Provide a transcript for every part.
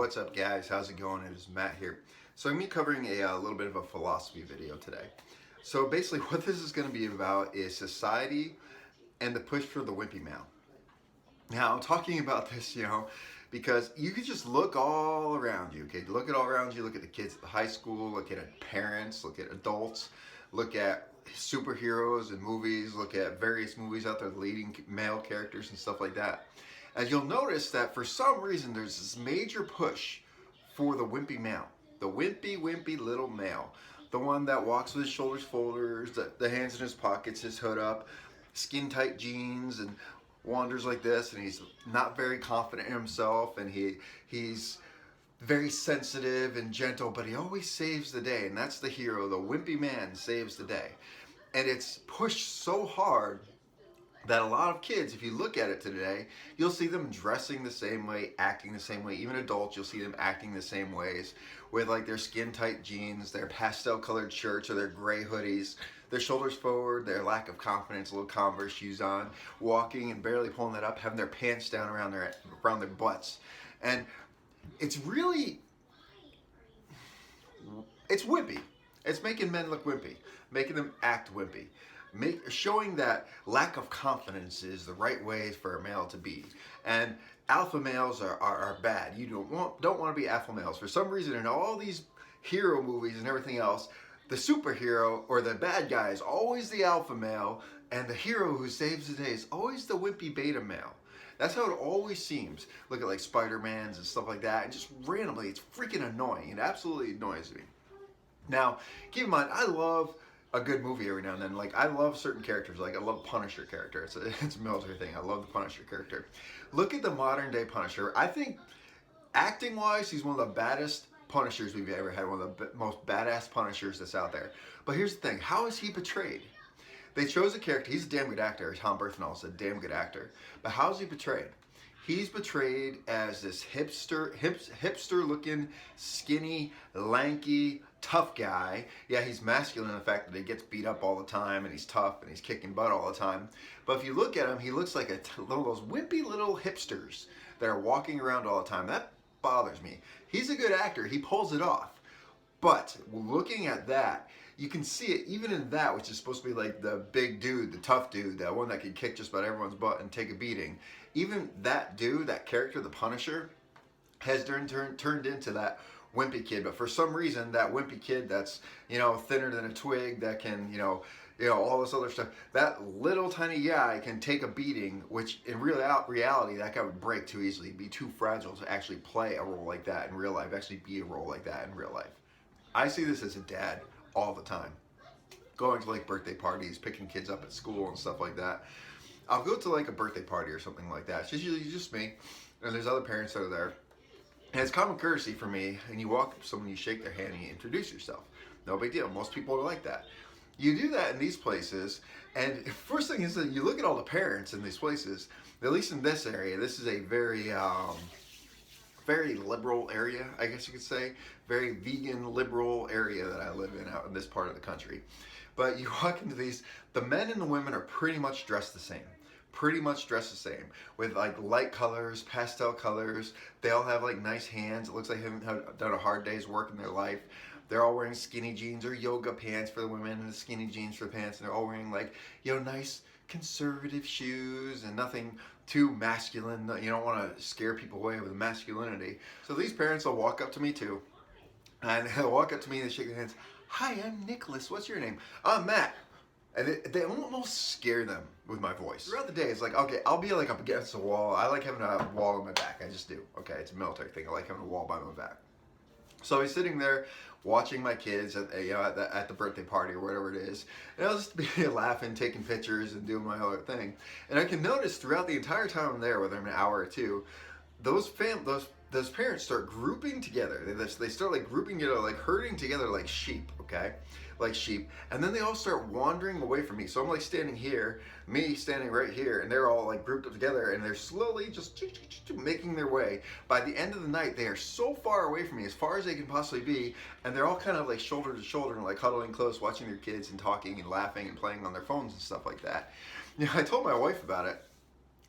what's up guys? How's it going? It is Matt here. So I'm going to be covering a little bit of a philosophy video today. So basically what this is going to be about is society and the push for the wimpy male. Now I'm talking about this, because you can just look all around you, okay? Look at all around you, look at the kids at the high school, look at parents, look at adults, look at superheroes and movies, look at various movies out there, leading male characters and stuff like that. As you'll notice that for some reason there's this major push for the wimpy male. The wimpy little male. The one that walks with his shoulders folders, the hands in his pockets, his hood up, skin tight jeans, and wanders like this, and he's not very confident in himself, and he's very sensitive and gentle, but he always saves the day, and that's the hero. The wimpy man saves the day. And it's pushed so hard that a lot of kids, if you look at it today, you'll see them dressing the same way, acting the same way. Even adults, you'll see them acting the same ways, with like their skin tight jeans, their pastel colored shirts, or their gray hoodies, their shoulders forward, their lack of confidence, little Converse shoes on, walking and barely pulling it up, having their pants down around their butts. And it's really, it's wimpy. It's making men look wimpy, making them act wimpy. Showing that lack of confidence is the right way for a male to be. And alpha males are bad. You don't want to be alpha males. For some reason in all these hero movies and everything else, the superhero or the bad guy is always the alpha male, and the hero who saves the day is always the wimpy beta male. That's how it always seems. Look at like Spider-Mans and stuff like that, and just randomly, it's freaking annoying. It absolutely annoys me. Now, keep in mind, I love a good movie every now and then. Like, I love certain characters. Like, I love Punisher character. It's a military thing. I love the Punisher character. Look at the modern day Punisher. I think acting wise, he's one of the baddest Punishers we've ever had. One of the most badass Punishers that's out there. But here's the thing. How is he portrayed? They chose a character. He's a damn good actor. Tom Berthnall's a damn good actor. But how is he portrayed? He's portrayed as this hipster looking, skinny, lanky, tough guy. Yeah, he's masculine in the fact that he gets beat up all the time, and he's tough, and he's kicking butt all the time. But if you look at him, he looks like one of those wimpy little hipsters that are walking around all the time. That bothers me. He's a good actor. He pulls it off. But looking at that, you can see it even in that, which is supposed to be like the big dude, the tough dude, that one that can kick just about everyone's butt and take a beating. Even that dude, that character, the Punisher, has turned into that wimpy kid. But for some reason, that wimpy kid that's, thinner than a twig, that can, all this other stuff, that little tiny guy can take a beating, which in reality, that guy would break too easily, be too fragile to actually play a role like that in real life, actually be a role like that in real life. I see this as a dad all the time. Going to like birthday parties, picking kids up at school and stuff like that. I'll go to like a birthday party or something like that. It's usually just me, and there's other parents that are there. And it's common courtesy for me, and you walk up to someone, you shake their hand, and you introduce yourself. No big deal. Most people are like that. You do that in these places, and first thing is that you look at all the parents in these places, at least in this area, this is a very liberal area, I guess you could say. Very vegan, liberal area that I live in out in this part of the country. But you walk into these, the men and the women are pretty much dressed the same. Pretty much dressed the same, with like light colors, pastel colors. They all have like nice hands. It looks like they haven't done a hard day's work in their life. They're all wearing skinny jeans or yoga pants for the women, and the skinny jeans for the pants. And they're all wearing like, nice conservative shoes and nothing too masculine. You don't want to scare people away with masculinity. So these parents will walk up to me too. And they'll walk up to me and they shake their hands. Hi, I'm Nicholas. What's your name? I'm Matt. And they almost scare them with my voice. Throughout the day, it's like, okay, I'll be like up against the wall. I like having a wall on my back. I just do. Okay, it's a military thing. I like having a wall by my back. So he's sitting there watching my kids at the birthday party or whatever it is. And I'll just be laughing, taking pictures, and doing my other thing. And I can notice throughout the entire time I'm there, whether I'm an hour or two, those parents start grouping together. They start like grouping together, like herding together like sheep, okay? Like sheep. And then they all start wandering away from me. So I'm like standing here, me standing right here, and they're all like grouped up together, and they're slowly just making their way. By the end of the night, they are so far away from me, as far as they can possibly be, and they're all kind of like shoulder to shoulder and like huddling close, watching their kids and talking and laughing and playing on their phones and stuff like that. I told my wife about it.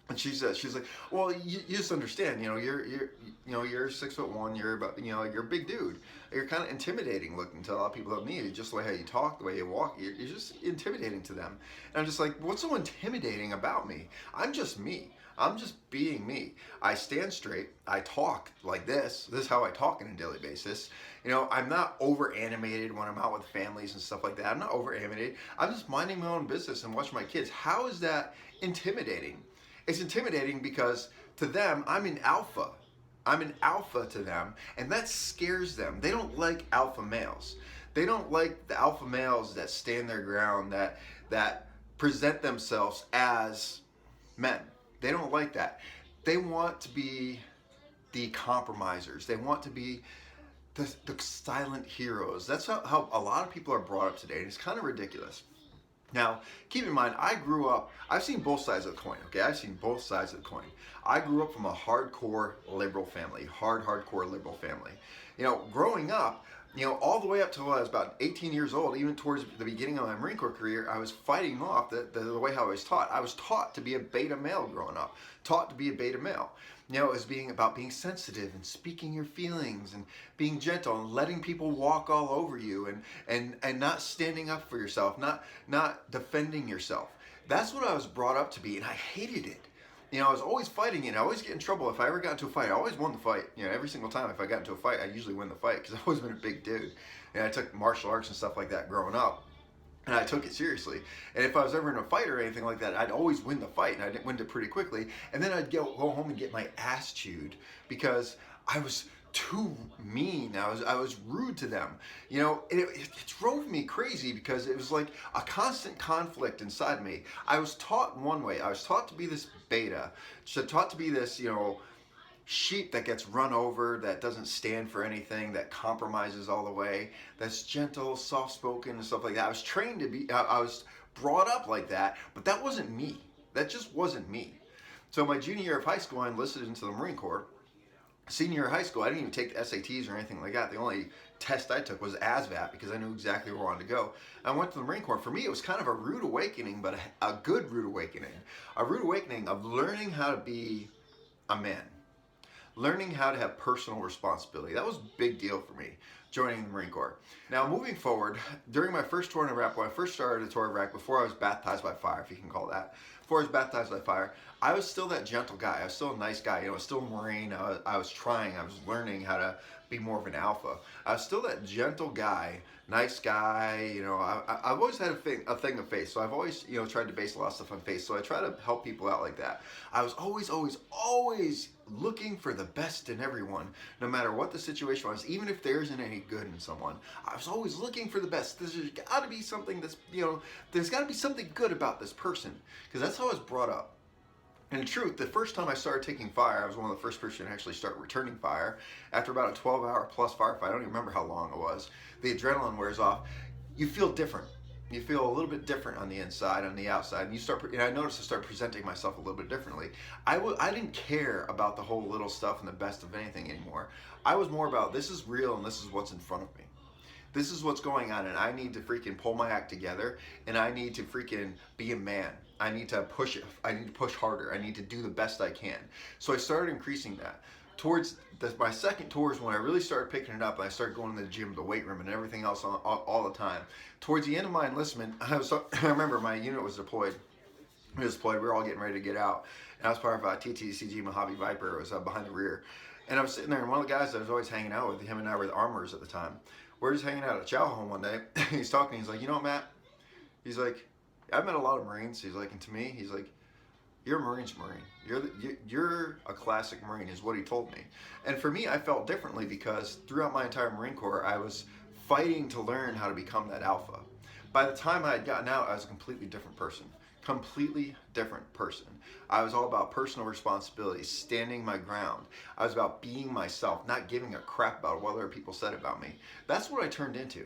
And she's like, well, you just understand, you're 6'1", you're about, you're a big dude. You're kind of intimidating looking to a lot of people that need you. Just the way how you talk, the way you walk, you're just intimidating to them. And I'm just like, what's so intimidating about me? I'm just me. I'm just being me. I stand straight. I talk like this. This is how I talk on a daily basis. I'm not over animated when I'm out with families and stuff like that. I'm not over animated. I'm just minding my own business and watching my kids. How is that intimidating? It's intimidating because to them, I'm an alpha. I'm an alpha to them, and that scares them. They don't like alpha males. They don't like the alpha males that stand their ground, that present themselves as men. They don't like that. They want to be the compromisers. They want to be the silent heroes. That's how a lot of people are brought up today, and it's kind of ridiculous. Now, keep in mind, I've seen both sides of the coin, okay? I've seen both sides of the coin. I grew up from a hardcore liberal family, hardcore liberal family. Growing up, all the way up till I was about 18 years old, even towards the beginning of my Marine Corps career, I was fighting off the way how I was taught. I was taught to be a beta male growing up, taught to be a beta male. As being about being sensitive and speaking your feelings and being gentle and letting people walk all over you and not standing up for yourself, not defending yourself. That's what I was brought up to be, and I hated it. I was always fighting it. I always get in trouble. If I ever got into a fight, I always won the fight. Every single time if I got into a fight, I usually win the fight because I've always been a big dude. And I took martial arts and stuff like that growing up. And I took it seriously. And if I was ever in a fight or anything like that, I'd always win the fight, and I'd win it pretty quickly. And then I'd go home and get my ass chewed because I was too mean. I was rude to them. It drove me crazy because it was like a constant conflict inside me. I was taught one way. I was taught to be this beta, taught to be this, sheep that gets run over, that doesn't stand for anything, that compromises all the way, that's gentle, soft-spoken and stuff like that. I was trained to be, I was brought up like that, but that wasn't me. That just wasn't me. So my junior year of high school, I enlisted into the Marine Corps. Senior year of high school, I didn't even take the SATs or anything like that. The only test I took was ASVAB because I knew exactly where I wanted to go. I went to the Marine Corps. For me, it was kind of a rude awakening, but a good rude awakening. A rude awakening of learning how to be a man. Learning how to have personal responsibility. That was a big deal for me, joining the Marine Corps. Now, moving forward, during my first tour in Iraq, when I first started a tour of Iraq, before I was baptized by fire, if you can call it that, before I was baptized by fire, I was still that gentle guy. I was still a nice guy. I was still a Marine. I was trying. I was learning how to be more of an alpha. I was still that gentle guy, nice guy. I've always had a thing of faith. So I've always, tried to base a lot of stuff on faith. So I try to help people out like that. I was always looking for the best in everyone, no matter what the situation was, even if there isn't any good in someone. I was always looking for the best. There's got to be something that's, there's got to be something good about this person, because that's how I was brought up. And in truth, the first time I started taking fire, I was one of the first person to actually start returning fire. After about a 12-hour plus firefight, I don't even remember how long it was, the adrenaline wears off. You feel different. You feel a little bit different on the inside, on the outside, and I noticed I started presenting myself a little bit differently. I didn't care about the whole little stuff and the best of anything anymore. I was more about, this is real and this is what's in front of me. This is what's going on, and I need to freaking pull my act together, and I need to freaking be a man. I need to push it. I need to push harder. I need to do the best I can. So I started increasing that. Towards my second tour is when I really started picking it up, and I started going to the gym, the weight room, and everything else all the time. Towards the end of my enlistment, I remember my unit was deployed. We were all getting ready to get out, and I was part of TTCG Mojave Viper. It was behind the rear, and I was sitting there, and one of the guys that I was always hanging out with, him and I were the armorers at the time. We're just hanging out at chow home one day. He's talking. He's like, you know what, Matt? He's like, I've met a lot of Marines. He's like, and to me, he's like, you're a Marine's Marine. You're a classic Marine, is what he told me. And for me, I felt differently because throughout my entire Marine Corps, I was fighting to learn how to become that alpha. By the time I had gotten out, I was a completely different person. Completely different person. I was all about personal responsibility, standing my ground. I was about being myself, not giving a crap about what other people said about me. That's what I turned into.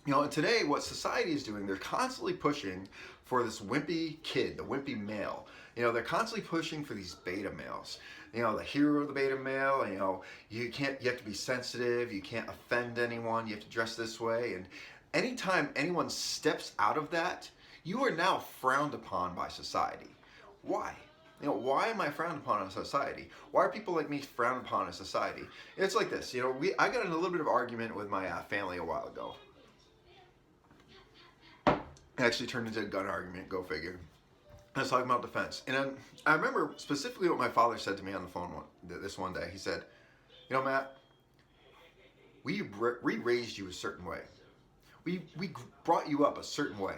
And today what society is doing, they're constantly pushing for this wimpy kid, the wimpy male. They're constantly pushing for these beta males. The hero of the beta male, you have to be sensitive, you can't offend anyone, you have to dress this way. And anytime anyone steps out of that, you are now frowned upon by society. Why? You know, why am I frowned upon in society? Why are people like me frowned upon in society? It's like this, you know, I got in a little bit of argument with my family a while ago. It actually turned into a gun argument, go figure. I was talking about defense. And I remember specifically what my father said to me on the phone this one day. He said, you know, Matt, we raised you a certain way. We brought you up a certain way.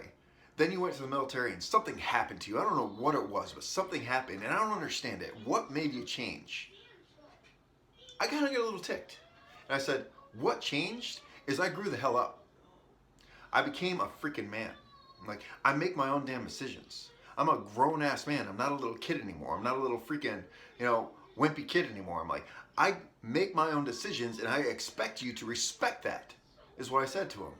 Then you went to the military and something happened to you. I don't know what it was, but something happened and I don't understand it. What made you change? I kind of get a little ticked. And I said, what changed is I grew the hell up. I became a freaking man. Like, I make my own damn decisions. I'm a grown ass man. I'm not a little kid anymore. I'm not a little freaking, you know, wimpy kid anymore. I'm like, I make my own decisions and I expect you to respect that, is what I said to him.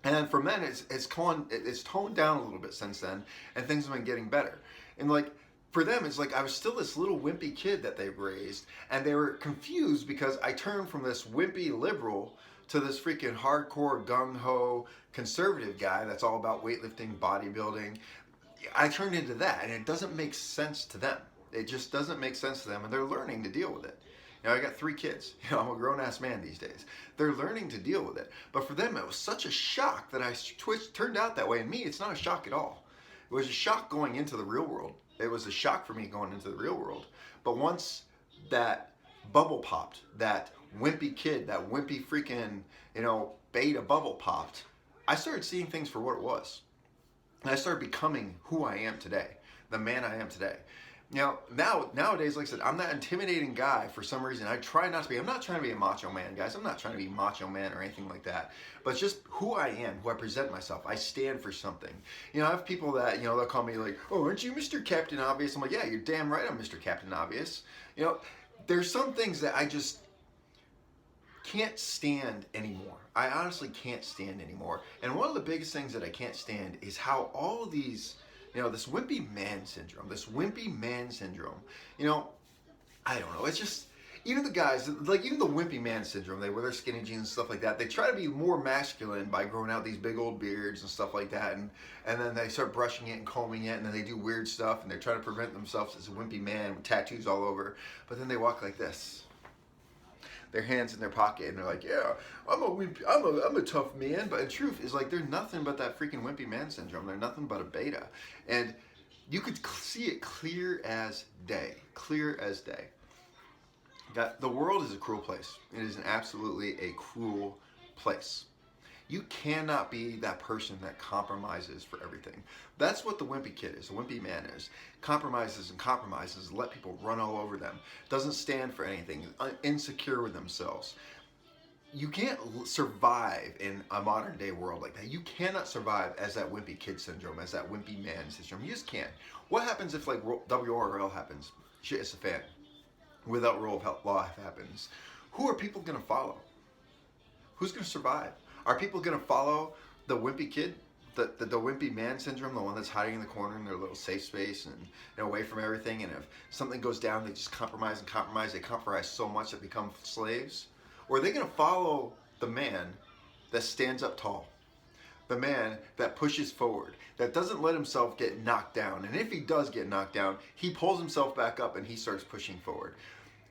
And for men, it's toned down a little bit since then, and things have been getting better. And like, for them, it's like I was still this little wimpy kid that they raised, and they were confused because I turned from this wimpy liberal to this freaking hardcore gung-ho conservative guy that's all about weightlifting, bodybuilding. I turned into that, and it doesn't make sense to them. It just doesn't make sense to them, and they're learning to deal with it. You know, I got 3 kids. You know, I'm a grown-ass man these days. They're learning to deal with it. But for them, it was such a shock that I turned out that way. And me, it's not a shock at all. It was a shock going into the real world. It was a shock for me going into the real world. But once that bubble popped, that wimpy kid, that wimpy freaking, you know, beta bubble popped, I started seeing things for what it was. And I started becoming who I am today, the man I am today. Nowadays, like I said, I'm that intimidating guy for some reason. I try not to be. I'm not trying to be a macho man, guys. I'm not trying to be macho man or anything like that. But it's just who I am, who I present myself. I stand for something. You know, I have people that, you know, they'll call me like, oh, aren't you Mr. Captain Obvious? I'm like, yeah, you're damn right I'm Mr. Captain Obvious. You know, there's some things that I just can't stand anymore. I honestly can't stand anymore. And one of the biggest things that I can't stand is how all of these, you know, this wimpy man syndrome, you know, I don't know. It's just, even the guys, like even the wimpy man syndrome, they wear their skinny jeans and stuff like that. They try to be more masculine by growing out these big old beards and stuff like that. And then they start brushing it and combing it. And then they do weird stuff. And they're trying to prevent themselves as a wimpy man with tattoos all over. But then they walk like this. Their hands in their pocket, and they're like, yeah, I'm a tough man. But the truth is, like, they're nothing but that freaking wimpy man syndrome. They're nothing but a beta. And you could see it clear as day. That the world is a cruel place. It is absolutely a cruel place. You cannot be that person that compromises for everything. That's what the wimpy kid is, the wimpy man is. Compromises, let people run all over them. Doesn't stand for anything, insecure with themselves. You can't survive in a modern day world like that. You cannot survive as that wimpy kid syndrome, as that wimpy man syndrome. You just can't. What happens if like WRL happens? Shit is a fan. Without rule of law happens. Who are people going to follow? Who's going to survive? Are people going to follow the wimpy kid, the wimpy man syndrome, the one that's hiding in the corner in their little safe space and, you know, away from everything, and if something goes down, they just compromise, they compromise so much that they become slaves? Or are they going to follow the man that stands up tall, the man that pushes forward, that doesn't let himself get knocked down, and if he does get knocked down, he pulls himself back up and he starts pushing forward?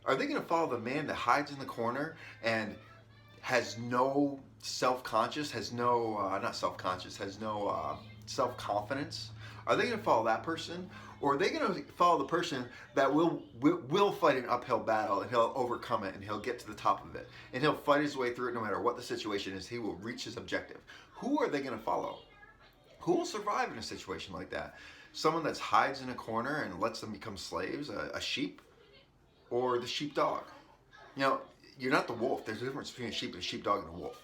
Are they going to follow the man that hides in the corner and has no self-confidence? Are they going to follow that person? Or are they going to follow the person that will fight an uphill battle, and he'll overcome it, and he'll get to the top of it, and he'll fight his way through it no matter what the situation is? He will reach his objective. Who are they going to follow? Who will survive in a situation like that? Someone that hides in a corner and lets them become slaves, a sheep, or the sheepdog? You know, you're not the wolf. There's a difference between a sheep and a sheepdog and a wolf.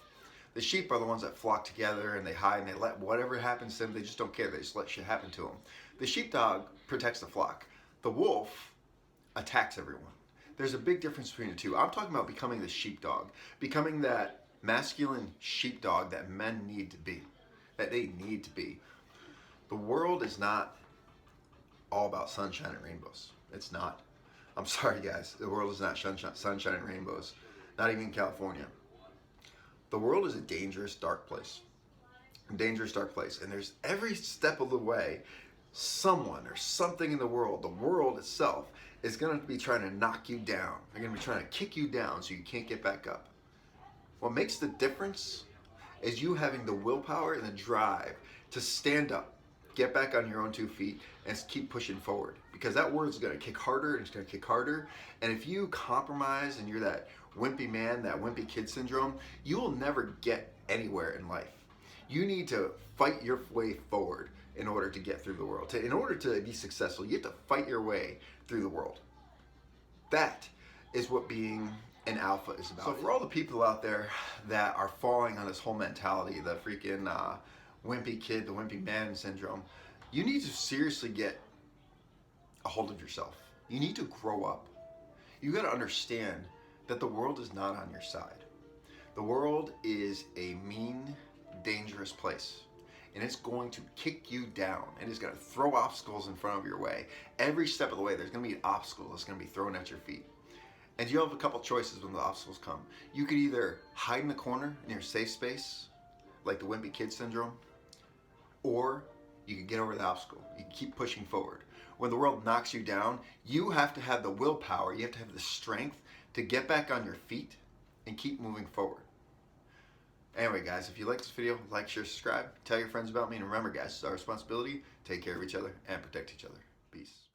The sheep are the ones that flock together and they hide and they let whatever happens to them, they just don't care. They just let shit happen to them. The sheepdog protects the flock. The wolf attacks everyone. There's a big difference between the two. I'm talking about becoming the sheepdog, becoming that masculine sheepdog that men need to be, that they need to be. The world is not all about sunshine and rainbows. It's not. I'm sorry, guys. The world is not sunshine and rainbows. Not even in California. The world is a dangerous, dark place. And there's every step of the way, someone or something in the world itself, is going to be trying to knock you down. They're going to be trying to kick you down so you can't get back up. What makes the difference is you having the willpower and the drive to stand up, get back on your own 2 feet, and keep pushing forward. Because that word's going to kick harder and it's going to kick harder. And if you compromise and you're that wimpy man, that wimpy kid syndrome, you will never get anywhere in life. You need to fight your way forward in order to get through the world. In order to be successful, you have to fight your way through the world. That is what being an alpha is about. So for all the people out there that are falling on this whole mentality, the freaking wimpy kid, the wimpy man syndrome, you need to seriously get a hold of yourself. You need to grow up. You got to understand that the world is not on your side. The world is a mean, dangerous place. And it's going to kick you down. And it's going to throw obstacles in front of your way. Every step of the way, there's going to be an obstacle that's going to be thrown at your feet. And you have a couple choices when the obstacles come. You could either hide in the corner in your safe space, like the wimpy kid syndrome, or you can get over the obstacle. You can keep pushing forward. When the world knocks you down, you have to have the willpower, you have to have the strength to get back on your feet and keep moving forward. Anyway, guys, if you like this video, like, share, subscribe, tell your friends about me, and remember, guys, it's our responsibility. Take care of each other and protect each other. Peace.